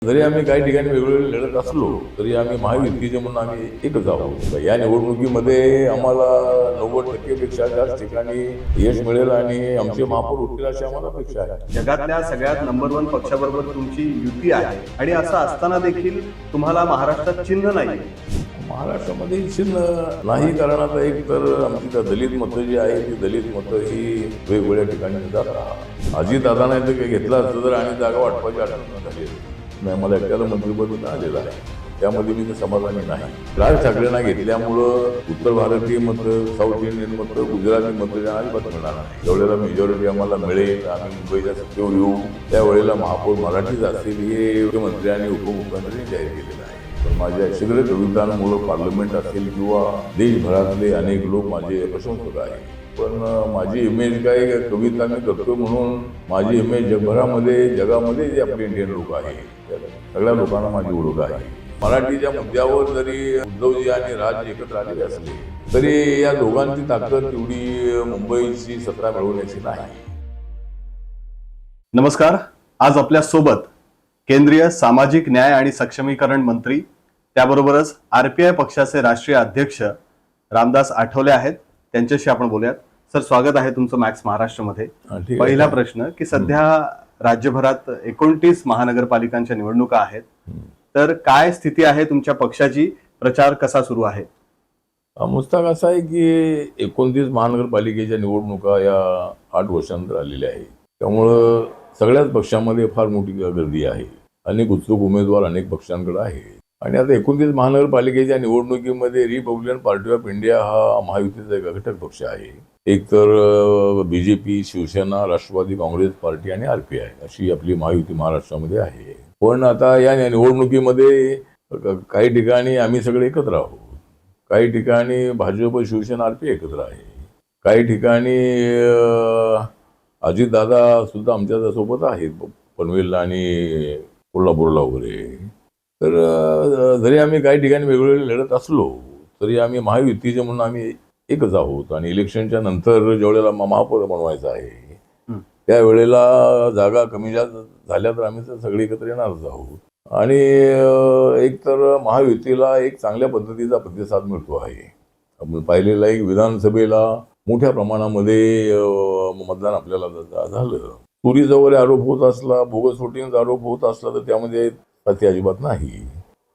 जरी आम्ही काही ठिकाणी वेगवेगळे लढत असलो तरी आम्ही महायुतीचे म्हणून आम्ही एकच आहोत. या निवडणुकीमध्ये आम्हाला 90% पेक्षा जास्त ठिकाणी यश मिळेल आणि आमचे महापौर होतील अशी आम्हाला अपेक्षा आहे. जगातल्या सगळ्यात नंबर 1 पक्षाबरोबर तुमची युती आहे आणि असं असताना देखील तुम्हाला महाराष्ट्रात चिन्ह नाही. महाराष्ट्रामध्ये चिन्ह नाही, कारण आता एक तर आमची दलित मतं जी आहे ती दलित मतं ही वेगवेगळ्या ठिकाणी जातात. अजितदादांना जर घेतला असतं तर आणि जागा वाटपाची अडचण झाली नाही. मला एकट्याला मंत्रिपद मिळालेलं आहे, त्यामध्ये मी समाधानी नाही. राज ठाकरेंना घेतल्यामुळं उत्तर भारतीय मतं, साऊथ इंडियन मतं, गुजराती मतं अजिबात मिळणार नाही. ज्यावेळेला मेजॉरिटी आम्हाला मिळेल, आम्ही मुंबईच्या सत्तेवर येऊ, त्यावेळेला महापौर मराठीच असतील हे मुख्यमंत्री आणि उपमुख्यमंत्र्यांनी जाहीर केलेलं आहे. पण माझ्या शीघ्र कवितांमुळं पार्लमेंट असेल किंवा देशभरातले अनेक लोक माझे प्रशंसक आहेत. पण माझी इमेज काय कविता मी करतो म्हणून माझी इमेज जगामध्ये जे आपले इंडियन लोक आहेत सगळ्या लोकांना माझी ओळख आहे. मराठीच्या मुद्द्यावर जरी उद्धवजी आणि राज एकत्र आलेले असले तरी या दोघांची ताकद तेवढी मुंबईची सत्ता मिळवण्याची नाही. नमस्कार. आज आपल्या सोबत केंद्रीय सामाजिक न्याय आणि सक्षमीकरण मंत्री, त्याबरोबरच RPI पक्षाचे राष्ट्रीय अध्यक्ष रामदास आठवले आहेत. त्यांच्याशी आपण बोलूयात. सर, स्वागत आहे तुमचं मॅक्स महाराष्ट्रमध्ये. पहिला प्रश्न की सध्या राज्यभरात 29 महानगरपालिकांच्या निवडणुका आहेत, तर काय स्थिती आहे तुमच्या पक्षाची? प्रचार कसा सुरू आहे? मुस्ताक असा आहे की 29 महानगरपालिकेच्या निवडणुका या 8 वर्षानंतर आलेल्या आहेत. त्यामुळं सगळ्याच पक्षांमध्ये फार मोठी गर्दी आहे. अनेक उत्सुक उमेदवार अनेक पक्षांकडे आहेत. आणि आता 29 महानगरपालिकेच्या निवडणुकीमध्ये रिपब्लिकन पार्टी ऑफ इंडिया हा महायुतीचा एक घटक पक्ष आहे. एक तर BJP, शिवसेना, राष्ट्रवादी काँग्रेस पार्टी आणि RPI अशी आपली महायुती महाराष्ट्रामध्ये आहे. पण आता या निवडणुकीमध्ये काही ठिकाणी आम्ही सगळे एकत्र आहोत, काही ठिकाणी भाजप, शिवसेना, RPI एकत्र आहे, काही ठिकाणी अजितदादा सुद्धा आमच्या सोबत आहेत, पनवेलला आणि कोल्हापूरला वगैरे. तर जरी आम्ही काही ठिकाणी वेगवेगळे लढत असलो तरी आम्ही महायुतीचे म्हणून आम्ही एकच आहोत. आणि इलेक्शनच्या नंतर ज्यावेळेला महापौर बनवायचं आहे त्यावेळेला जागा कमी जास्त झाल्या तर आम्ही सगळे एकत्र येणारच आहोत. आणि एक तर महायुतीला एक चांगल्या पद्धतीचा प्रतिसाद मिळतो आहे. आपण पाहिलेला एक विधानसभेला मोठ्या प्रमाणामध्ये मतदान आपल्याला झालं. चोरीचा वगैरे आरोप होत असला, बोगस वोटिंगचा आरोप होत असला तर त्यामध्ये ते अजिबात नाही.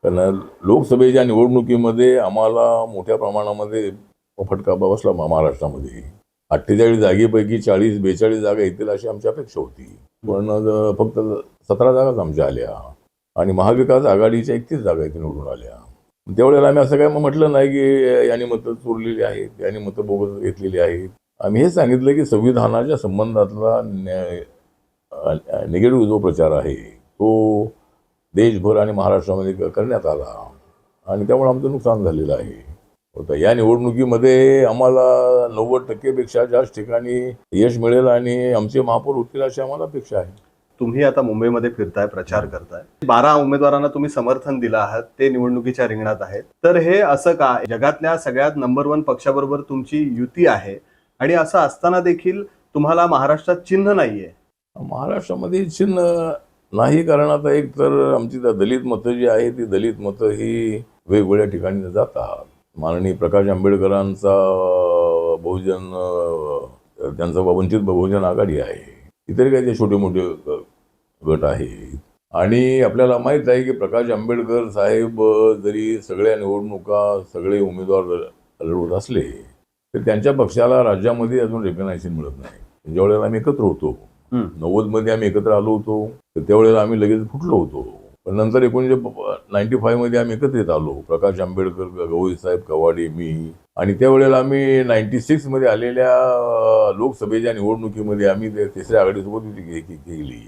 कारण लोकसभेच्या निवडणुकीमध्ये आम्हाला मोठ्या प्रमाणामध्ये फटका बसला. महाराष्ट्रामध्ये 48 जागेपैकी 40-42 जागा येतील अशी आमची अपेक्षा होती, पण फक्त 17 जागाच आमच्या आल्या आणि महाविकास आघाडीच्या 31 जागा इथे निवडून आल्या. त्यावेळेला आम्ही असं काय म्हटलं नाही की यांनी मतं चोरलेली आहेत, यांनी मतं बोगस घेतलेली आहेत. आम्ही हे सांगितलं की संविधानाच्या संबंधातला निगेटिव्ह जो प्रचार आहे तो देशभर आणि महाराष्ट्रामध्ये करण्यात आला आणि त्यामुळे आमचं नुकसान झालेलं आहे. या निवडणुकीमध्ये आम्हाला 90% पेक्षा जास्त ठिकाणी यश मिळेल आणि आमचे महापौर होतील अशी आम्हाला अपेक्षा आहे. तुम्ही आता मुंबईमध्ये फिरताय, प्रचार करताय. 12 उमेदवारांना तुम्ही समर्थन दिलं आहात, ते निवडणुकीच्या रिंगणात आहेत. तर हे असं का? जगातल्या सगळ्यात नंबर 1 पक्षाबरोबर तुमची युती आहे आणि असं असताना देखील तुम्हाला महाराष्ट्रात चिन्ह नाहीये. महाराष्ट्रामध्ये चिन्ह नाही, कारण आता एक तर आमची दलित मतं जी आहे ती दलित मतं ही वेगवेगळ्या ठिकाणी जातात. माननीय प्रकाश आंबेडकरांचा बहुजन, त्यांचा वंचित बहुजन आघाडी आहे, इतर काही ते छोटे मोठे गट आहेत. आणि आपल्याला माहीत आहे की प्रकाश आंबेडकर साहेब जरी सगळ्या निवडणुका सगळे उमेदवार लढवत असले तर त्यांच्या पक्षाला राज्यामध्ये अजून रेकग्नायझेशन मिळत नाही. ज्यावेळेला आम्ही एकत्र होतो, 90 मध्ये आम्ही एकत्र आलो होतो, तर त्यावेळेला आम्ही लगेच फुटलो होतो. पण नंतर 1995 मध्ये आम्ही एकत्रित आलो, प्रकाश आंबेडकर, गवईसाहेब कवाडे, मी. आणि त्यावेळेला आम्ही 96 मध्ये आलेल्या लोकसभेच्या निवडणुकीमध्ये आम्ही तिसऱ्या आघाडीसोबत युती केली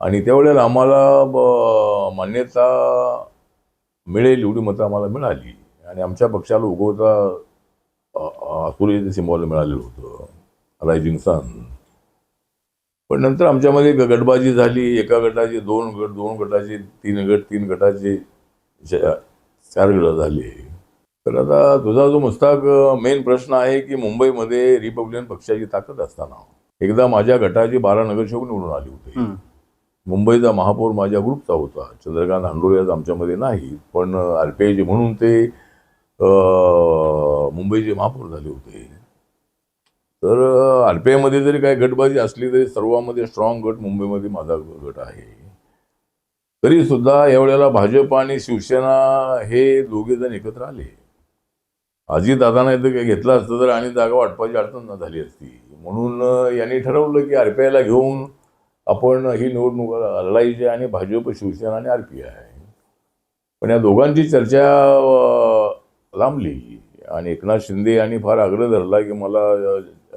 आणि त्यावेळेला आम्हाला मान्यता मिळेल एवढी मतं आम्हाला मिळाली आणि आमच्या पक्षाला उगवता सूर्याचे सिंबॉल मिळालेलं होतं, रायझिंग सन. पण नंतर आमच्यामध्ये गटबाजी झाली. एका गटाचे 2 गट, 2 गटाचे 3 गट, 3 गटाचे 4 गट झाले. तर आता तुझा जो मुस्ताक मेन प्रश्न आहे की मुंबईमध्ये रिपब्लिकन पक्षाची ताकद असताना एकदा माझ्या गटाचे 12 नगरसेवक निवडून आले होते मुंबईचा महापौर माझ्या ग्रुपचा होता. चंद्रकांत हांडोळे आज आमच्यामध्ये नाही, पण RPI म्हणून ते मुंबईचे महापौर झाले होते. तर RPI मध्ये जरी काही गटबाजी असली तरी सर्वांमध्ये स्ट्रॉंग गट मुंबईमध्ये माझा गट आहे. तरी सुद्धा यावेळेला भाजप आणि शिवसेना हे दोघे जण एकत्र आले. अजित दादांना इथं काही घेतलं असतं तर आणि जागा वाटपाची अडचण झाली असती. म्हणून यांनी ठरवलं की RPIला घेऊन आपण ही निवडणूक लढायची आणि भाजप, शिवसेना आणि RPI. पण या दोघांची चर्चा लांबली आणि एकनाथ शिंदे यांनी फार आग्रह धरला की मला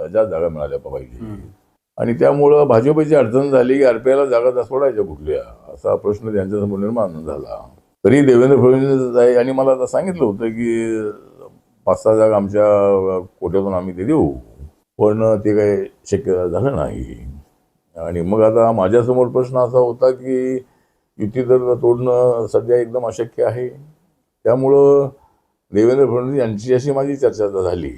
ज्या जागा मिळाल्या पाहिजे. आणि त्यामुळं भाजपची अडचण झाली की RPIला जागा सोडायच्या कुठल्या असा प्रश्न त्यांच्यासमोर निर्माण झाला. तरी देवेंद्र फडणवीस यांनी मला आता सांगितलं होतं की 5-6 जागा आमच्या कोट्यातून आम्ही ते देऊ, पण ते काही शक्य झालं नाही. आणि मग आता माझ्यासमोर प्रश्न असा होता की युती तर तोडणं सध्या एकदम अशक्य आहे. त्यामुळं देवेंद्र फडणवीस यांची अशी माझी चर्चा झाली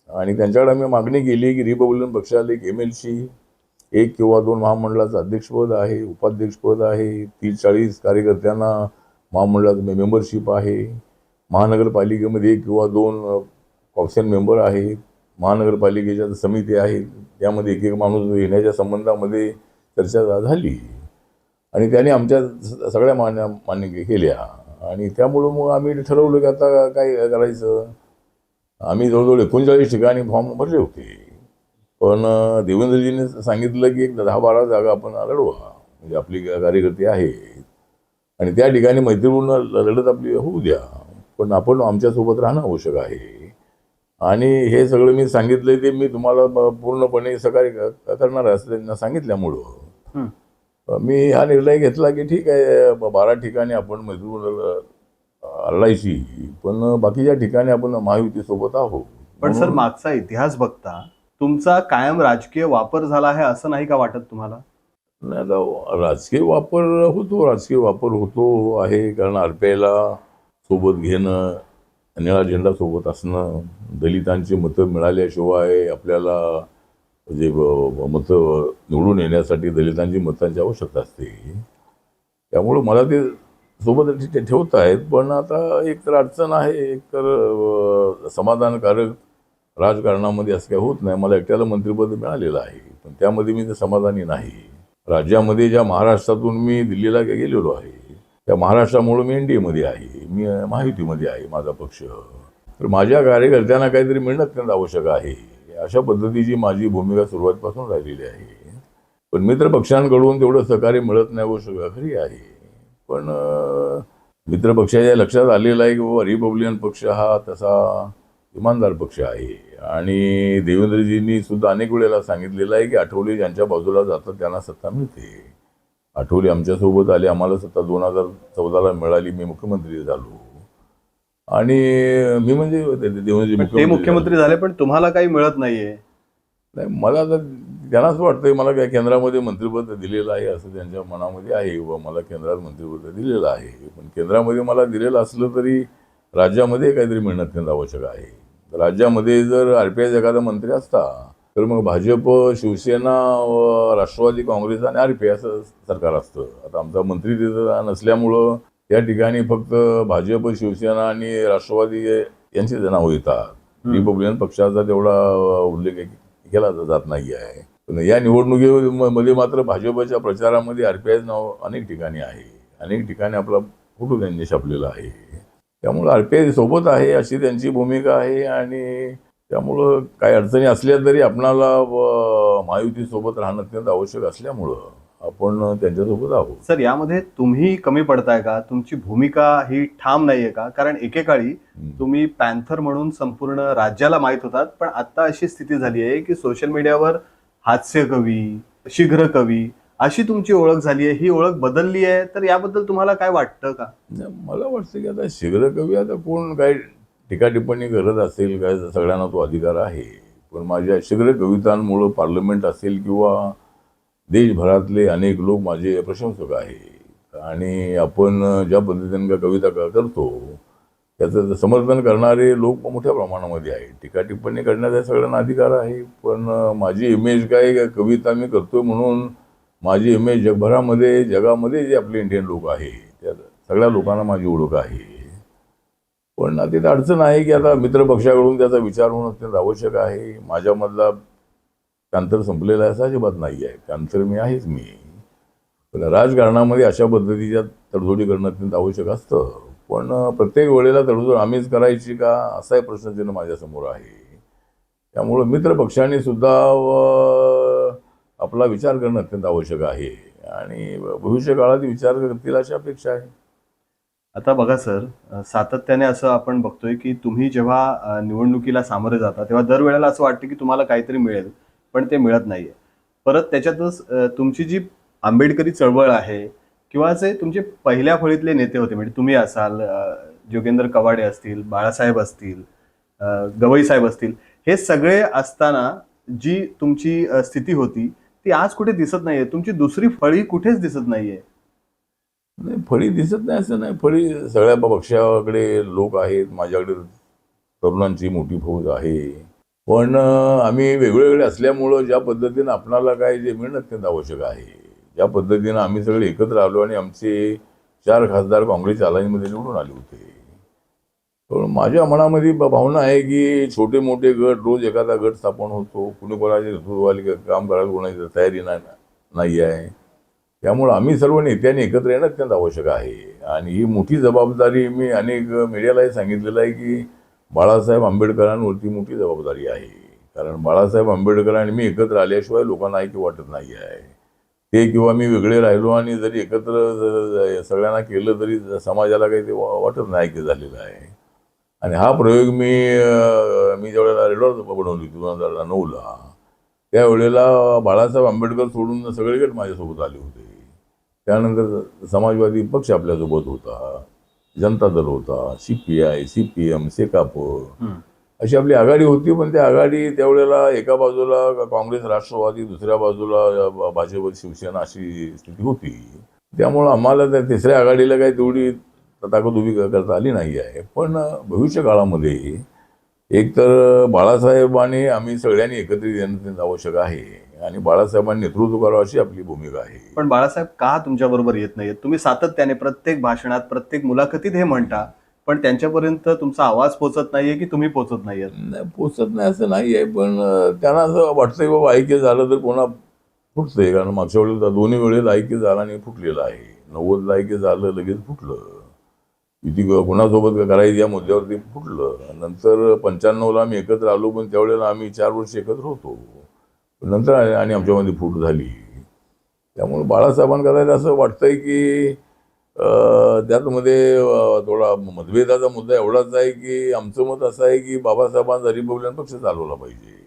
आणि त्यांच्याकडे आम्ही मागणी केली की रिपब्लिकन पक्षाला एक MLC, 1 किंवा 2 महामंडळाचं अध्यक्षपद आहे, उपाध्यक्षपद आहे, 30-40 कार्यकर्त्यांना महामंडळाचं मेंबरशिप आहे, महानगरपालिकेमध्ये 1 किंवा 2 कॉप्शन मेंबर आहे, महानगरपालिकेच्या समिती आहे, त्यामध्ये एक माणूस येण्याच्या संबंधामध्ये चर्चा झाली आणि त्याने आमच्या सगळ्या मान्य केल्या. आणि त्यामुळं मग आम्ही ठरवलं की आता काय करायचं. आम्ही जवळजवळ 39 ठिकाणी फॉर्म भरले होते, पण देवेंद्रजीने सांगितलं की 10-12 जागा आपण लढवा, म्हणजे आपली कार्यकर्ते आहेत आणि त्या ठिकाणी मैत्रीपूर्ण लढत आपली होऊ द्या, पण आपण आमच्यासोबत राहणं आवश्यक आहे. आणि हे सगळं मी सांगितलंय ते मी तुम्हाला पूर्णपणे सहकार्य करणार आहे असं त्यांना सांगितल्यामुळं मी हा निर्णय घेतला की ठीक आहे 12 ठिकाणी आपण मैत्रीपूर्ण लढायची, पण बाकीच्या ठिकाणी आपण महायुतीसोबत आहोत. पण सर मागचा इतिहास बघता तुमचा कायम राजकीय वापर झाला आहे असं नाही का वाटत तुम्हाला? नाही, आता राजकीय वापर होतो आहे, कारण RPIला सोबत घेणं, निळा झेंडा सोबत असणं, दलितांची मतं मिळाल्याशिवाय आपल्याला जे मतं निवडून येण्यासाठी दलितांची मतांची आवश्यकता असते. त्यामुळं मला ते सोबत ते ठेवत आहेत. पण आता एक तर अडचण आहे, एक तर समाधानकारक राजकारणामध्ये असं काही होत नाही. मला एकट्याला मंत्रिपद मिळालेलं आहे, पण त्यामध्ये मी ते समाधानी नाही. राज्यामध्ये ज्या महाराष्ट्रातून मी दिल्लीला गेलेलो आहे त्या महाराष्ट्रामुळे मी NDAमध्ये आहे, मी महायुतीमध्ये आहे माझा पक्ष. तर माझ्या कार्यकर्त्यांना काहीतरी मिळणं अत्यंत आवश्यक आहे. अशा पद्धतीची माझी भूमिका सुरुवातीपासून राहिलेली आहे. पण मित्र पक्षांकडून तेवढं सहकार्य मिळत नाही गोष्ट खरी आहे. पण मित्र पक्षाच्या लक्षात आलेलं आहे की बाबा रिपब्लिकन पक्ष हा तसा इमानदार पक्ष आहे आणि देवेंद्रजींनी सुद्धा अनेक वेळेला सांगितलेलं आहे की आठवले ज्यांच्या बाजूला जातात त्यांना सत्ता मिळते. आठवले आमच्यासोबत आले, आम्हाला सत्ता 2014ला मिळाली, मी मुख्यमंत्री झालो आणि मी म्हणजे देवेंद्रजी मुख्यमंत्री झाले पण तुम्हाला काही मिळत नाहीये. नाही, मला तर त्यांनाच वाटतंय मला काय केंद्रामध्ये मंत्रिपद दिलेलं आहे असं त्यांच्या मनामध्ये आहे, व मला केंद्रात मंत्रिपद दिलेलं आहे. पण केंद्रामध्ये मला दिलेलं असलं तरी राज्यामध्ये काहीतरी मिळणं अत्यंत आवश्यक आहे. राज्यामध्ये जर RPIचा एखादा मंत्री असता तर मग भाजप, शिवसेना, राष्ट्रवादी काँग्रेस आणि RPI असं सरकार असतं. आता आमचा मंत्री तिथं नसल्यामुळं त्या ठिकाणी फक्त भाजप, शिवसेना आणि राष्ट्रवादी यांची नावं येतात. रिपब्लिकन पक्षाचा तेवढा उल्लेख केला जात नाही आहे. पण या निवडणुकीमध्ये मात्र भाजपच्या प्रचारामध्ये RPIचं नाव अनेक ठिकाणी आहे, अनेक ठिकाणी आपला फोटो त्यांनी छापलेला आहे. त्यामुळं RPI सोबत आहे अशी त्यांची भूमिका आहे आणि त्यामुळं काही अडचणी असल्या तरी आपणाला महायुतीसोबत राहणं अत्यंत आवश्यक असल्यामुळं आपण त्यांच्यासोबत आहोत. सर यामध्ये तुम्ही कमी पडताय का? तुमची भूमिका ही ठाम नाहीये का? कारण एकेकाळी तुम्ही पॅन्थर म्हणून संपूर्ण राज्याला माहित होतात, पण आता अशी स्थिती झाली आहे की सोशल मीडियावर हास्य कवी, शीघ्र कवी अशी तुमची ओळख झाली आहे. ही ओळख बदलली आहे, तर याबद्दल तुम्हाला काय वाटतं का? मला वाटतं की आता शीघ्र कवी आता कोण काय टीका टिप्पणी करत असेल काय, सगळ्यांना तो अधिकार आहे. पण माझ्या शीघ्र कवितांमुळं पार्लमेंट असेल किंवा देशभरातले अनेक लोक माझे प्रशंसक आहेत आणि आपण ज्या पद्धतीने कविता करतो त्याचं समर्थन करणारे लोक मोठ्या प्रमाणामध्ये आहेत. टीका टिप्पणी करण्याचा सगळ्यांना अधिकार आहे, पण माझी इमेज काय कविता मी करतोय म्हणून माझी इमेज जगभरामध्ये जगामध्ये जे आपले इंडियन लोक आहे त्या सगळ्या लोकांना माझी ओळख आहे. पण तिथे अडचण आहे की आता मित्रपक्षाकडून त्याचा विचार होणं अत्यंत आवश्यक आहे. माझ्यामधला कांतर संपलेला आहे असं अजिबात नाही आहे. कांतर मी आहेच मी. पण राजकारणामध्ये अशा पद्धतीच्या तडजोडी करणं अत्यंत आवश्यक असतं. पण प्रत्येक वेळेला तडजोड आम्हीच करायची का असाही प्रश्नचिन्ह माझ्यासमोर आहे. त्यामुळं मित्रपक्षाने सुद्धा आपला विचार करणं अत्यंत आवश्यक आहे आणि भविष्य काळात विचार करतील अशी अपेक्षा आहे. आता बघा सर, सातत्याने असं आपण बघतोय की तुम्ही जेव्हा निवडणुकीला सामोरे जाता तेव्हा दरवेळेला असं वाटतं की तुम्हाला काहीतरी मिळेल, पण ते मिळत नाहीये. परत त्याच्यातच तुमची जी आंबेडकरी चळवळ आहे किंवा जे तुमचे पहिल्या फळीतले नेते होते, म्हणजे तुम्ही असाल, जोगेंद्र कवाडे असतील, बाळासाहेब असतील, गवई साहेब असतील, हे सगळे असताना जी तुमची स्थिती होती ती आज कुठे दिसत नाहीये. तुमची दुसरी फळी कुठेच दिसत नाहीये. नाही, फळी दिसत नाही असं नाही. फळी सगळ्या पक्षाकडे लोक आहेत. माझ्याकडे तरुणांची मोठी फौज आहे. पण आम्ही वेगवेगळे असल्यामुळं ज्या पद्धतीनं आपणाला काय जे मिळणं अत्यंत आवश्यक आहे, ज्या पद्धतीनं आम्ही सगळे एकत्र आलो आणि आमचे 4 खासदार काँग्रेसच्या अलायन्समध्ये निवडून आले होते. पण माझ्या मनामध्ये भावना आहे की छोटे मोठे गट रोज एखादा गट स्थापन होतो. कुणी कोणाचे नेतृत्वाला काम करायला कोणाची तयारी नाही आहे. त्यामुळं आम्ही सर्व नेत्यांनी एकत्र येणं अत्यंत आवश्यक आहे. आणि ही मोठी जबाबदारी मी अनेक मीडियालाही सांगितलेलं आहे की बाळासाहेब आंबेडकरांवरती मोठी जबाबदारी आहे. कारण बाळासाहेब आंबेडकर आणि मी एकत्र आल्याशिवाय लोकांना ऐकी वाटत नाही आहे. ते किंवा मी वेगळे राहिलो आणि जरी एकत्र सगळ्यांना केलं तरी समाजाला काही ते वाटत नाही की झालेलं आहे. आणि हा प्रयोग मी ज्यावेळेला रेडॉर बनवली 2009ला, त्यावेळेला बाळासाहेब आंबेडकर सोडून सगळे गट माझ्यासोबत आले होते. त्यानंतर समाजवादी पक्ष आपल्यासोबत होता, जनता दल होता, CPI, CPM, सेकाप अशी आपली आघाडी होती. पण त्या आघाडी त्यावेळेला एका बाजूला काँग्रेस राष्ट्रवादी, दुसऱ्या बाजूला भाजप शिवसेना अशी स्थिती होती. त्यामुळं आम्हाला त्या तिसऱ्या आघाडीला काही तेवढी ताकद उभी करता आली नाही आहे. पण भविष्य काळामध्ये एकतर बाळासाहेबांनी आम्ही सगळ्यांनी एकत्रित येणं आवश्यक आहे आणि बाळासाहेबांनी नेतृत्व करावं अशी आपली भूमिका आहे. पण बाळासाहेब का तुमच्याबरोबर येत नाहीयेत? तुम्ही सातत्याने प्रत्येक भाषणात, प्रत्येक मुलाखतीत हे म्हणता, पण त्यांच्यापर्यंत तुमचा आवाज पोहोचत नाहीये की तुम्ही पोहोचत नाहीयेत? नाही, पोचत नाही असं नाही आहे. पण त्यांना असं वाटतंय बाबा ऐक्य झालं तर पुन्हा फुटतंय. कारण मागच्या वेळेला दोन्ही वेळेला ऐक्य झालं आणि फुटलेलं आहे. 90ला ऐक्य झालं, लगेच फुटलं. युती कोणासोबत करायची या मुद्द्यावरती फुटलं. नंतर 95ला आम्ही एकत्र आलो, पण त्यावेळेला आम्ही 4 वर्ष एकत्र होतो. नंतर आणि आमच्यामध्ये फूट झाली. त्यामुळे बाळासाहेबांना असं वाटतंय की त्यातमध्ये थोडा मतभेदाचा मुद्दा एवढाच आहे की आमचं मत असं आहे की बाबासाहेबांचा रिपब्लिकन पक्ष चालवला पाहिजे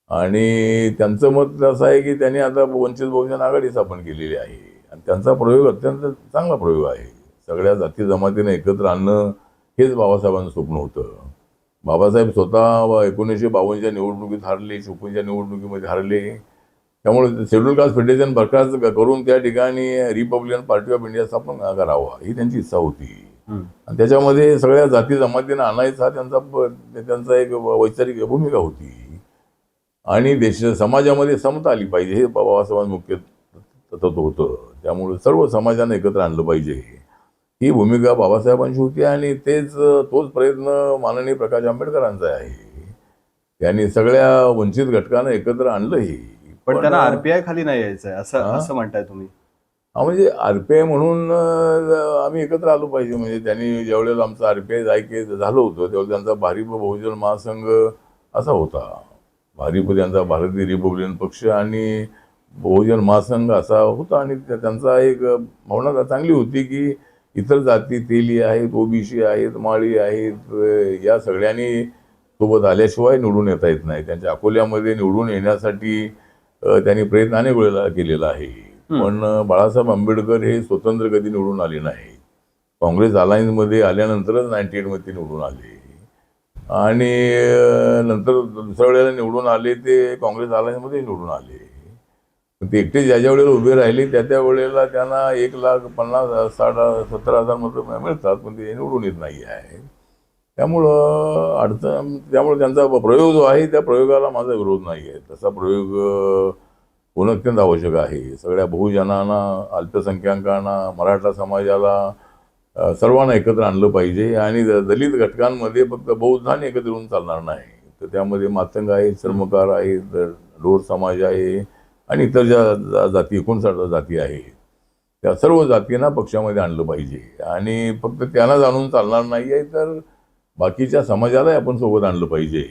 आणि त्यांचं मत असं आहे की त्यांनी आता वंचित बहुजन आघाडी स्थापन केलेली आहे आणि त्यांचा प्रयोग अत्यंत चांगला प्रयोग आहे. सगळ्या जाती जमातीने एकत्र आणणं हेच बाबासाहेबांचं स्वप्न होतं. बाबासाहेब स्वतः 1952च्या निवडणुकीत हारले, 54च्या निवडणुकीमध्ये हारले. त्यामुळे शेड्यूल कास्ट फेडरेशन बरखास्त करून त्या ठिकाणी रिपब्लिकन पार्टी ऑफ इंडिया स्थापन करावा ही त्यांची इच्छा होती. आणि त्याच्यामध्ये सगळ्या जाती जमातीने आणायचा हा त्यांचा एक वैचारिक भूमिका होती. आणि समाजामध्ये समता आली पाहिजे हे बाबासाहेबांचं मुख्य तत्व होतं. त्यामुळे सर्व समाजाने एकत्र आणलं पाहिजे ही भूमिका बाबासाहेबांची होती आणि तोच प्रयत्न माननीय प्रकाश आंबेडकरांचा आहे. त्यांनी सगळ्या वंचित घटकांना एकत्र आणलंही. पण त्यांना RPI खाली नाही यायचंय असं म्हणताय तुम्ही? म्हणजे RPI म्हणून आम्ही एकत्र आलो पाहिजे. म्हणजे त्यांनी ज्यावेळेला आमचं RPI ऐक्य झालं होतं त्यावेळेला त्यांचा भारिप बहुजन महासंघ असा होता. भारिप त्यांचा भारतीय रिपब्लिकन पक्ष आणि बहुजन महासंघ असा होता आणि त्यांचा एक भावना चांगली होती की इतर जाती तेली आहेत, OBC आहेत, माळी आहेत, या सगळ्यांनी सोबत आल्याशिवाय निवडून येता येत नाही. त्यांच्या अकोल्यामध्ये निवडून येण्यासाठी त्यांनी प्रयत्न अनेक वेळेला केलेला आहे. पण बाळासाहेब आंबेडकर हे स्वतंत्र कधी निवडून आले नाही. काँग्रेस अलायन्समध्ये आल्यानंतरच 98 मध्ये निवडून आले आणि नंतर दुसऱ्या वेळेला निवडून आले ते काँग्रेस अलायन्समध्ये निवडून आले. ते एकटे ज्या वेळेला उभे राहिले त्या वेळेला त्यांना 1,50,000-60,000-70,000 मतं मिळतात, पण ते निवडून येत नाही आहे. त्यामुळे त्यांचा प्रयोग जो आहे त्या प्रयोगाला माझा विरोध नाही आहे. तसा प्रयोग होणं अत्यंत आवश्यक आहे. सगळ्या बहुजनांना, अल्पसंख्याकांना, मराठा समाजाला सर्वांना एकत्र आणलं पाहिजे. आणि दलित घटकांमध्ये फक्त बौद्धांनी एकत्र येऊन चालणार नाही. तर त्यामध्ये मातंग आहेत, चर्मकार आहेत, ढोर समाज आहे आणि इतर ज्या जाती 59 जाती आहेत त्या सर्व जातींना पक्षामध्ये आणलं पाहिजे. आणि फक्त त्यांना जाणून चालणार नाही आहे, तर बाकीच्या समाजालाही आपण सोबत आणलं पाहिजे.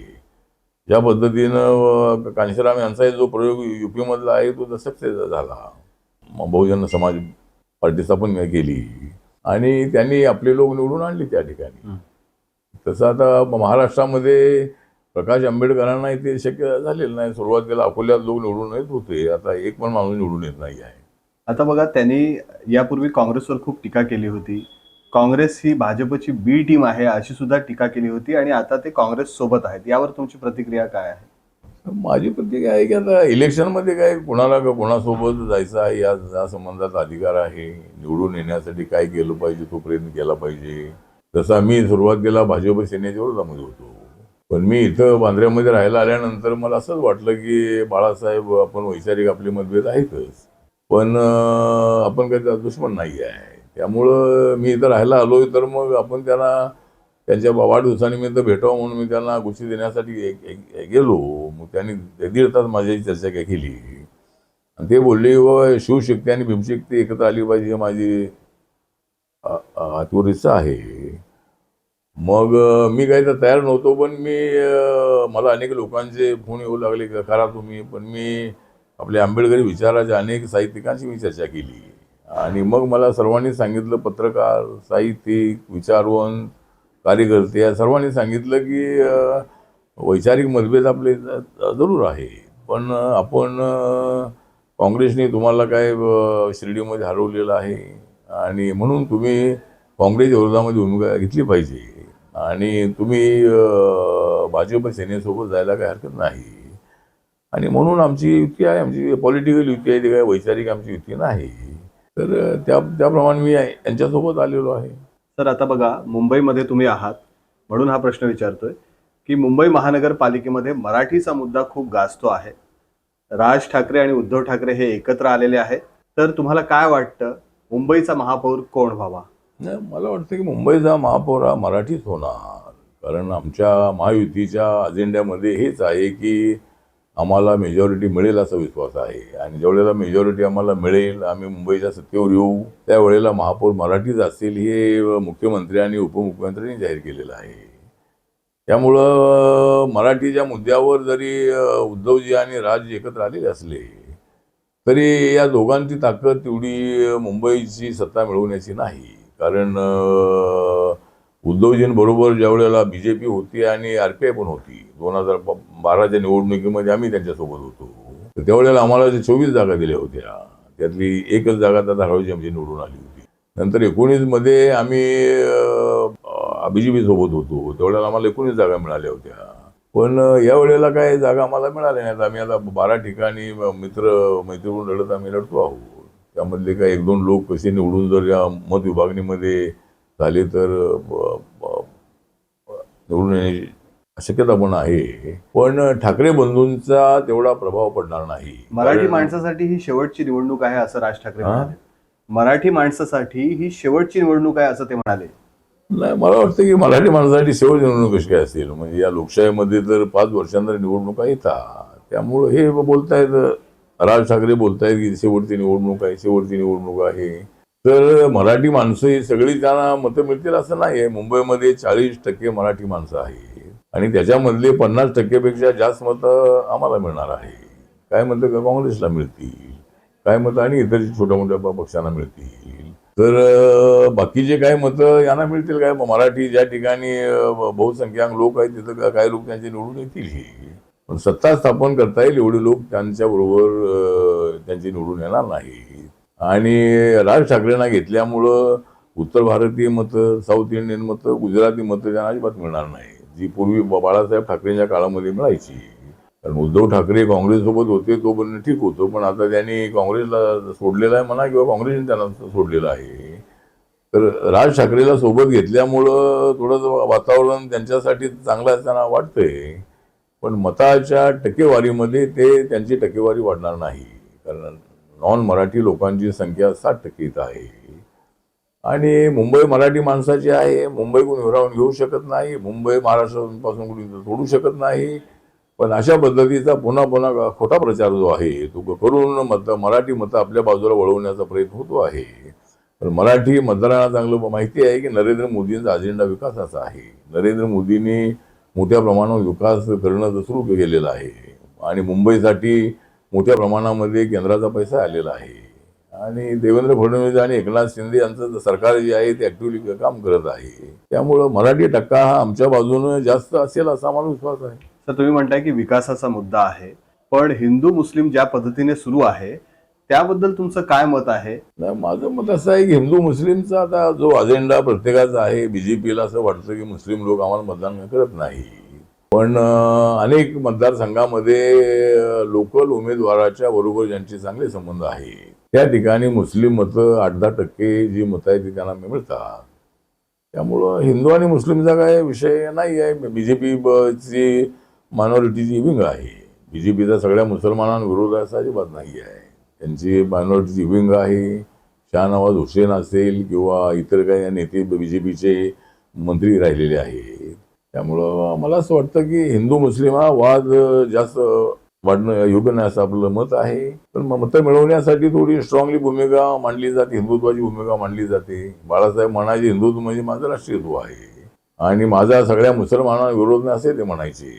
ज्या पद्धतीनं कांशीराम यांचा जो प्रयोग युपीमधला आहे तो सक्सेस झाला. बहुजन समाज पार्टी स्थापन केली आणि त्यांनी आपले लोक निवडून आणले त्या ठिकाणी. तसं आता महाराष्ट्रामध्ये प्रकाश आंबेडकरांना ते शक्य झालेलं नाही. सुरुवातीला अकोल्यात लोक निवडून येत होते, आता एक पण माणूस निवडून येत नाही आहे. आता बघा, त्यांनी यापूर्वी काँग्रेसवर खूप टीका केली होती. काँग्रेस ही भाजपची बी टीम आहे अशी सुद्धा टीका केली होती आणि आता ते काँग्रेस सोबत आहेत. यावर तुमची प्रतिक्रिया काय आहे? माझी प्रतिक्रिया आहे की आता इलेक्शनमध्ये काय कोणासोबत जायचं आहे या संबंधाचा अधिकार आहे. निवडून येण्यासाठी काय केलं पाहिजे तो प्रयत्न केला पाहिजे. तसा मी सुरुवातीला भाजप सेनेच्या विरोधामध्ये होतो, पण मी इथं बांद्र्यामध्ये राहायला आल्यानंतर मला असंच वाटलं की बाळासाहेब आपण वैचारिक आपले मतभेद आहेतच, पण आपण काही त्याचा दुश्मन नाही आहे. त्यामुळं मी इथं राहायला आलोय तर मग आपण त्यांना त्यांच्या वाढदिवसानिमित्त भेटावं म्हणून मी त्यांना गोष्टी देण्यासाठी गेलो. मग त्यांनी 1.5 तास माझ्याशी चर्चा केली आणि ते बोलले व शिवशक्ती आणि भीमशक्ती एकत्र आली पाहिजे ही माझी अतिवृत्त आहे. मग मी काही तर तयार नव्हतो, पण मला अनेक लोकांचे फोन येऊ लागले की करा तुम्ही. पण मी आपल्या आंबेडकरी विचाराच्या अनेक साहित्यिकांशी मी चर्चा केली आणि मग मला सर्वांनी सांगितलं, पत्रकार, साहित्यिक, विचारवंत, कार्यकर्ते या सर्वांनी सांगितलं की वैचारिक मतभेद आपले जरूर आहे, पण आपण काँग्रेसने तुम्हाला काय शिर्डीमध्ये हरवलेलं आहे आणि म्हणून तुम्ही काँग्रेसच्या विरोधामध्ये भूमिका घेतली पाहिजे आणि तुम्ही भाजप सेनेसोबत जायला काही हरकत नाही. आणि म्हणून आमची युती आहे, आमची पॉलिटिकल युती आहे, ती काय वैचारिक आमची युती नाही. तर त्याप्रमाणे मी यांच्यासोबत आलेलो आहे. सर, आता बघा, मुंबईमध्ये तुम्ही आहात म्हणून हा प्रश्न विचारतोय की मुंबई महानगरपालिकेमध्ये मराठीचा मुद्दा खूप गाजतो आहे. राज ठाकरे आणि उद्धव ठाकरे हे एकत्र आलेले आहेत. तर तुम्हाला काय वाटतं, मुंबईचा महापौर कोण व्हावा? नाही, मला वाटतं की मुंबईचा महापौर हा मराठीच होणार. कारण आमच्या महायुतीच्या अजेंड्यामध्ये हेच आहे की आम्हाला मेजॉरिटी मिळेल असा विश्वास आहे आणि ज्यावेळेला मेजॉरिटी आम्हाला मिळेल, आम्ही मुंबईच्या सत्तेवर येऊ, त्यावेळेला महापौर मराठीच असेल हे मुख्यमंत्री आणि उपमुख्यमंत्र्यांनी जाहीर केलेलं आहे. त्यामुळं मराठीच्या मुद्द्यावर जरी उद्धवजी आणि राज एकत्र आलेले असले तरी या दोघांची ताकद तेवढी मुंबईची सत्ता मिळवण्याची नाही. कारण उद्धवजींबरोबर ज्यावेळेला BJP होती आणि RPI पण होती, 2012च्या निवडणुकीमध्ये आम्ही त्यांच्यासोबत होतो, तर त्यावेळेला आम्हाला 24 जागा दिल्या होत्या. त्यातली एकच जागा त्या धारावीची आमची निवडून आली होती. नंतर 19मध्ये आम्ही BJP सोबत होतो, त्यावेळेला आम्हाला 19 जागा मिळाल्या होत्या. पण यावेळेला काय जागा आम्हाला मिळाल्या नाहीत. आम्ही आता 12 ठिकाणी मैत्रीपूर्ण लढत आम्ही लढतो आहोत. त्यामधले काय 1-2 लोक कसे निवडून जर या मत विभागणीमध्ये झाले तर निवडून येण्याची शक्यता पण आहे, पण ठाकरे बंधूंचा तेवढा प्रभाव पडणार नाही. मराठी माणसासाठी ही शेवटची निवडणूक आहे असं राज ठाकरे म्हणाले. मराठी माणसासाठी ही शेवटची निवडणूक आहे असं ते म्हणाले. नाही, मला वाटतं की मराठी माणसासाठी शेवट निवडणूक कशी काय असेल. म्हणजे या लोकशाहीमध्ये तर 5 वर्षांतर निवडणुका येतात. त्यामुळं हे बोलतायत, राज ठाकरे बोलतायत की शेवटची निवडणूक आहे, शेवटची निवडणूक आहे. तर मराठी माणसं ही सगळी त्यांना मतं मिळतील असं नाही आहे. मुंबईमध्ये 40% मराठी माणसं आहे आणि त्याच्यामधले 50%पेक्षा जास्त मतं आम्हाला मिळणार आहे. काय मतं का काँग्रेसला मिळतील, काय मतं आणि इतर छोट्या मोठ्या पक्षांना मिळतील. तर बाकीचे काय मतं यांना मिळतील काय. मराठी ज्या ठिकाणी बहुसंख्याक लोक आहेत तिथं काही लोक त्यांचे निवडून येतील. पण सत्ता स्थापन करता येईल एवढे लोक त्यांच्याबरोबर त्यांची निवडून येणार नाही. आणि राज ठाकरेंना घेतल्यामुळं उत्तर भारतीय मतं, साऊथ इंडियन मतं, गुजराती मतं त्यांना अजिबात मिळणार नाही, जी पूर्वी बाळासाहेब ठाकरेंच्या काळामध्ये मिळायची. कारण उद्धव ठाकरे काँग्रेससोबत होते तोपर्यंत ठीक होतं, पण आता त्यांनी काँग्रेसला सोडलेलं आहे म्हणा किंवा काँग्रेसने त्यांना सोडलेलं आहे. तर राज ठाकरेला सोबत घेतल्यामुळं थोडंसं वातावरण त्यांच्यासाठी चांगलं असताना वाटतंय, पण मताच्या टक्केवारीमध्ये त्यांची टक्केवारी वाढणार नाही. कारण नॉन मराठी लोकांची संख्या 60% इथं आहे आणि मुंबई मराठी माणसाची आहे. मुंबई कोणी हिरावून घेऊ शकत नाही, मुंबई महाराष्ट्रापासून कोणी तोडू शकत नाही. पण अशा पद्धतीचा पुन्हा पुन्हा खोटा प्रचार जो आहे तो करून मराठी मतं आपल्या बाजूला वळवण्याचा प्रयत्न होतो आहे. पण मराठी मतदारांना चांगलं माहिती आहे की नरेंद्र मोदींचा अजेंडा विकासाचा आहे. नरेंद्र मोदींनी मोठ्या प्रमाणावर विकास करणं सुरू केलेलं आहे आणि मुंबईसाठी मोठ्या प्रमाणामध्ये केंद्राचा पैसा आलेला आहे आणि देवेंद्र फडणवीस आणि एकनाथ शिंदे यांचं सरकार जे आहे ते ऍक्टिव्हली काम करत आहे. त्यामुळं मराठी टक्का हा आमच्या बाजूनं जास्त असेल असा मला विश्वास आहे. तर तुम्ही म्हणताय की विकासाचा मुद्दा आहे, पण हिंदू मुस्लिम ज्या पद्धतीने सुरू आहे त्याबद्दल तुमचं काय मत आहे? नाही, माझं मत असं आहे की हिंदू मुस्लिमचा आता जो अजेंडा प्रत्येकाचा आहे, बीजेपीला असं वाटतं की मुस्लिम लोक आम्हाला मतदान करत नाही. पण अनेक मतदारसंघामध्ये लोकल उमेदवाराच्या बरोबर ज्यांचे चांगले संबंध आहे त्या ठिकाणी मुस्लिम मतं 8-10% जी मतं आहेत ती त्यांना मिळतात. त्यामुळं हिंदू आणि मुस्लिमचा काय विषय नाही आहे. बीजेपीची मायनॉरिटीची विंग आहे. बीजेपीचा सगळ्या मुसलमानांविरोध असा अजिबात नाही आहे. त्यांची मायनॉरिटीची विंग आहे. शाहनवाज हुसेन असेल किंवा इतर काही नेते बीजेपीचे मंत्री राहिलेले आहेत. त्यामुळं मला असं वाटतं की हिंदू मुस्लिम हा वाद जास्त वाढणं योग्य नाही असं आपलं मत आहे. पण मतं मिळवण्यासाठी थोडी स्ट्रॉंगली भूमिका मांडली जाते, हिंदुत्वाची भूमिका मांडली जाते. बाळासाहेब म्हणायचे हिंदुत्व म्हणजे माझं राष्ट्रीयत्व आहे आणि माझा सगळ्या मुसलमानांना विरोध नाही असे ते म्हणायचे.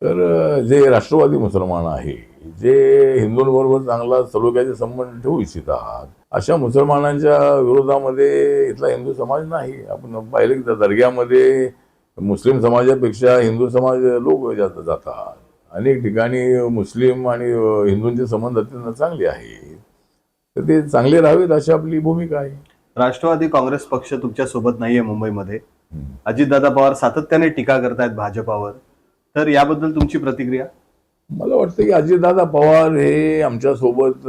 तर जे राष्ट्रवादी मुसलमान आहे, जे हिंदूंबरोबर चांगला सलोख्याचे संबंध ठेवू इच्छितात, अशा मुसलमानांच्या विरोधामध्ये इथला हिंदू समाज नाही. आपण पाहिलं की त्या दर्ग्यामध्ये मुस्लिम समाजापेक्षा हिंदू समाज लोक जास्त जातात. अनेक ठिकाणी मुस्लिम आणि हिंदूंचे संबंध अत्यंत चांगले आहेत. तर ते चांगले राहावेत अशी आपली भूमिका आहे. राष्ट्रवादी काँग्रेस पक्ष तुमच्या सोबत नाहीये मुंबईमध्ये. अजितदादा पवार सातत्याने टीका करतायत भाजपावर, तर याबद्दल तुमची प्रतिक्रिया? मला वाटतं की अजितदादा पवार हे आमच्या सोबत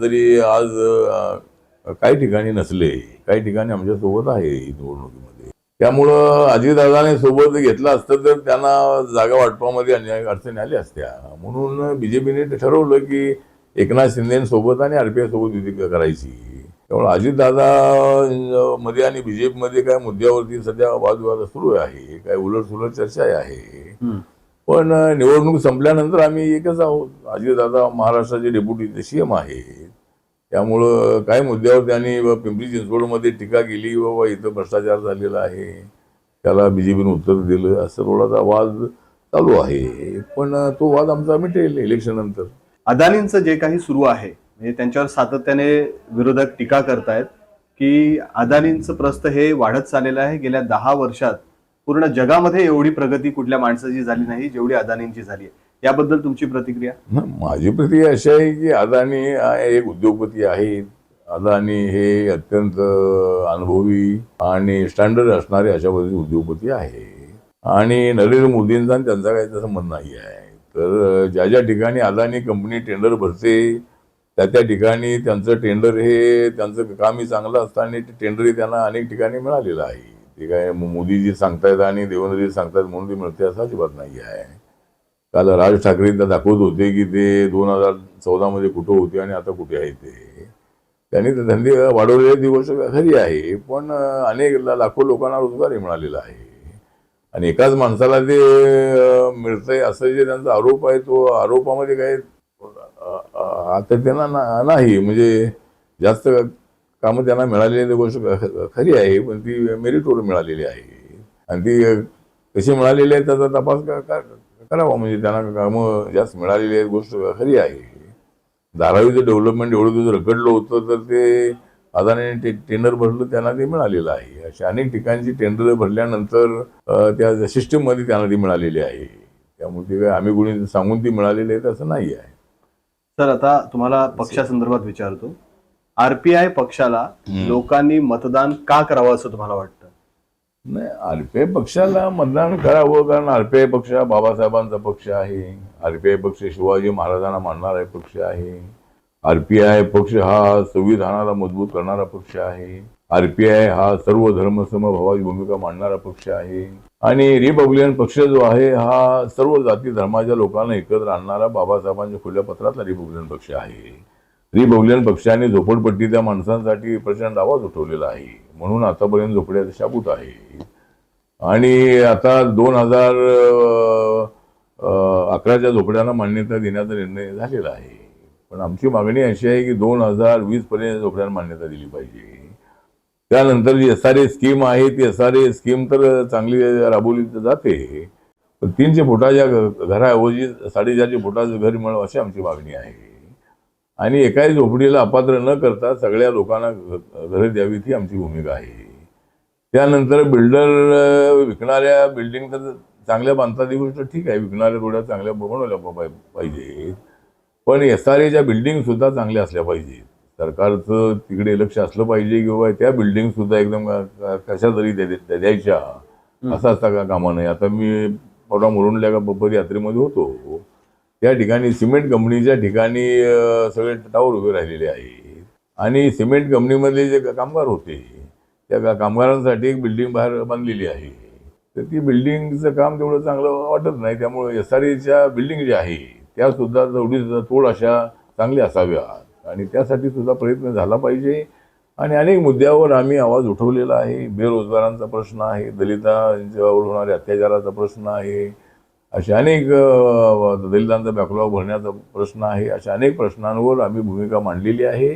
जरी आज काही ठिकाणी नसले, काही ठिकाणी आमच्या सोबत आहे निवडणुकीमध्ये. त्यामुळं अजितदादाने सोबत घेतलं असतं तर त्यांना जागा वाटपामध्ये अडचणी आल्या असत्या. म्हणून बीजेपीने ठरवलं की एकनाथ शिंदेसोबत आणि आरपीआय सोबत युती करायची. त्यामुळे अजितदादा मध्ये आणि बीजेपीमध्ये काय मुद्द्यावरती सध्या वादविवाद सुरू आहे, काय उलटसुलट चर्चा आहे. पण निवडणूक संपल्यानंतर आम्ही एकच आहोत. अजितदादा महाराष्ट्राचे डेप्युटी सीएम आहेत. त्यामुळं काही मुद्द्यावर त्यांनी पिंपरी चिंचवडमध्ये टीका केली, बाबा इथं भ्रष्टाचार झालेला आहे, त्याला बीजेपीने उत्तर दिलं, असं थोडासा वाद चालू आहे. पण तो वाद आमचा मिटेल इलेक्शन नंतर. अदानींचं जे काही सुरू आहे म्हणजे त्यांच्यावर सातत्याने विरोधक टीका करतायत की अदानींचं प्रस्थ हे वाढत चाललेलं आहे. गेल्या 10 वर्षात पूर्ण जगामध्ये एवढी प्रगती कुठल्या माणसाची झाली नाही जेवढी अदानींची झाली आहे. याबद्दल तुमची प्रतिक्रिया? माझी प्रतिक्रिया अशी आहे की अदानी एक उद्योगपती आहेत. अदानी हे अत्यंत अनुभवी आणि स्टँडर्ड असणारे अशा पद्धतीचे उद्योगपती आहे आणि नरेंद्र मोदींचा आणि त्यांचा काही संबंध नाही आहे. तर ज्या ज्या ठिकाणी अदानी कंपनी टेंडर भरते त्या ठिकाणी त्यांचं टेंडर हे त्यांचं कामही चांगलं असताना ते टेंडरही त्यांना अनेक ठिकाणी मिळालेलं आहे. ते काय मोदीजी सांगतायत आणि देवेंद्रजी सांगतायत म्हणून ते मिळते असं अजिबात नाही आहे. काल राज ठाकरे दाखवत होते की ते 2014 मध्ये कुठं होते आणि आता कुठे आहे. त्यांनी ते धंदे वाढवलेले ती गोष्ट खरी आहे. पण अनेक लाखो लोकांना रोजगारही मिळालेला आहे आणि एकाच माणसाला ते मिळतंय असं जे त्यांचा आरोप आहे तो आरोपामध्ये काय आता त्यांना नाही. म्हणजे जास्त कामं त्यांना मिळालेली गोष्ट खरी आहे, पण ती मेरिटवर मिळालेली आहे आणि ती कशी मिळालेली आहे त्याचा तपास करावा. म्हणजे त्यांना कामं जास्त मिळालेली आहेत गोष्ट खरी आहे. धारावीचं डेव्हलपमेंट एवढं तुझं रखडलं होतं तर ते अदानीने टेंडर भरलं त्यांना ते मिळालेलं आहे. अशा अनेक ठिकाणची टेंडर भरल्यानंतर त्या सिस्टीममध्ये त्यांना ती मिळालेली आहे. त्यामुळे ते काय आम्ही कोणी सांगून ती मिळालेली आहे असं नाही आहे. सर, आता तुम्हाला पक्षासंदर्भात विचारतो. आरपीआय पक्षाला लोकांनी मतदान का करावं असं तुम्हाला वाटतं? नाही, आरपीआय पक्षाला मतदान करावं कारण आरपीआय पक्ष हा बाबासाहेबांचा पक्ष आहे. आरपीआय पक्ष शिवाजी महाराजांना मानणारा पक्ष आहे. आरपीआय पक्ष हा संविधानाला मजबूत करणारा पक्ष आहे. आरपीआय हा सर्व धर्म समभावाची भूमिका मांडणारा पक्ष आहे आणि रिपब्लिकन पक्ष जो आहे हा सर्व जाती धर्माच्या लोकांना एकत्र आणणारा बाबासाहेबांच्या खुल्या पत्रातला रिपब्लिकन पक्ष आहे. रिपब्लिकन पक्षाने झोपडपट्टी त्या माणसांसाठी प्रचंड आवाज उठवलेला आहे, म्हणून आतापर्यंत झोपड्या शाबूत आहे. आणि आता 2011च्या झोपड्यांना मान्यता देण्याचा निर्णय झालेला आहे. पण आमची मागणी अशी आहे की 2020 पर्यंत झोपड्यांना मान्यता दिली पाहिजे. त्यानंतर जी SRA स्कीम आहे ती SRA स्कीम तर चांगली राबवली जाते, पण 300 फुटाच्या घराऐवजी 450 फुटाचं घर मिळावं अशी आमची मागणी आहे. आणि एकाही झोपडीला अपात्र न करता सगळ्या लोकांना घरं द्यावीत ही आमची भूमिका आहे. त्यानंतर बिल्डर विकणाऱ्या बिल्डिंग तर चांगल्या बांधतात ही गोष्ट ठीक आहे, विकणाऱ्या थोड्या चांगल्या बनवल्या पाहिजे, पण SRAच्या बिल्डिंग सुद्धा चांगल्या असल्या पाहिजेत. सरकारचं तिकडे लक्ष असलं पाहिजे की बाबा त्या बिल्डिंग सुद्धा एकदम कशा तरी द्यायच्या असं असता का कामा नये. आता मी परवा मुरुंडल्या का बब्बर यात्रेमध्ये होतो, त्या ठिकाणी सिमेंट कंपनीच्या ठिकाणी सगळे टावर उभे राहिलेले आहेत आणि सिमेंट कंपनीमधले जे कामगार होते त्या कामगारांसाठी एक बिल्डिंग बाहेर बांधलेली आहे. तर ती बिल्डिंगचं काम तेवढं चांगलं वाटत नाही. त्यामुळे SRAच्या बिल्डिंग ज्या आहे त्या सुद्धा तेवढी तोड अशा चांगल्या असाव्यात आणि त्यासाठी सुद्धा प्रयत्न झाला पाहिजे. आणि अनेक मुद्द्यावर आम्ही आवाज उठवलेला आहे. बेरोजगारांचा प्रश्न आहे, दलितांच्यावर होणाऱ्या अत्याचाराचा प्रश्न आहे, असे अनेक दलितांचा बॅकलॉग भरण्याचा प्रश्न आहे. अशा अनेक प्रश्नांवर आम्ही भूमिका मांडलेली आहे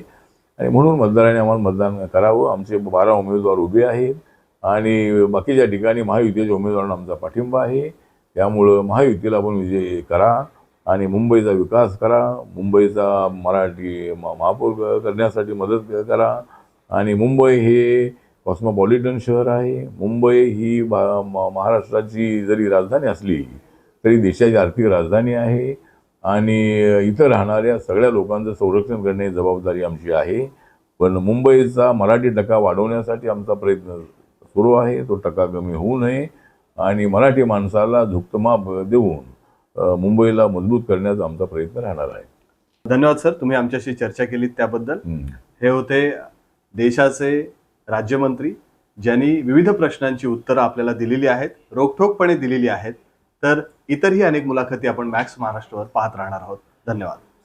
आणि म्हणून मतदारांनी आम्हाला मतदान करावं. आमचे 12 उमेदवार उभे आहेत आणि बाकीच्या ठिकाणी महायुतीच्या उमेदवारांना आमचा पाठिंबा आहे. त्यामुळं महायुतीला पण विजयी करा आणि मुंबईचा विकास करा, मुंबईचा मराठी महापौर करण्यासाठी मदत करा. आणि मुंबई हे कॉस्मोपॉलिटन शहर आहे. मुंबई ही महाराष्ट्राची जरी राजधानी असली तरी देशाची आर्थिक राजधानी आहे आणि इथं राहणाऱ्या सगळ्या लोकांचं संरक्षण करण्याची जबाबदारी आमची आहे. पण मुंबईचा मराठी टक्का वाढवण्यासाठी आमचा प्रयत्न सुरू आहे. तो टक्का कमी होऊ नये आणि मराठी माणसाला झुकतमाप देऊन मुंबईला मजबूत करण्याचा आमचा प्रयत्न राहणार आहे. धन्यवाद सर, तुम्ही आमच्याशी चर्चा केलीत त्याबद्दल. हे होते देशाचे राज्यमंत्री ज्यांनी विविध प्रश्नांची उत्तरं आपल्याला दिलेली आहेत, रोखठोकपणे दिलेली आहेत. तर इतरही अनेक मुलाखती आपण मॅक्स महाराष्ट्रावर पाहत राहणार आहोत. धन्यवाद.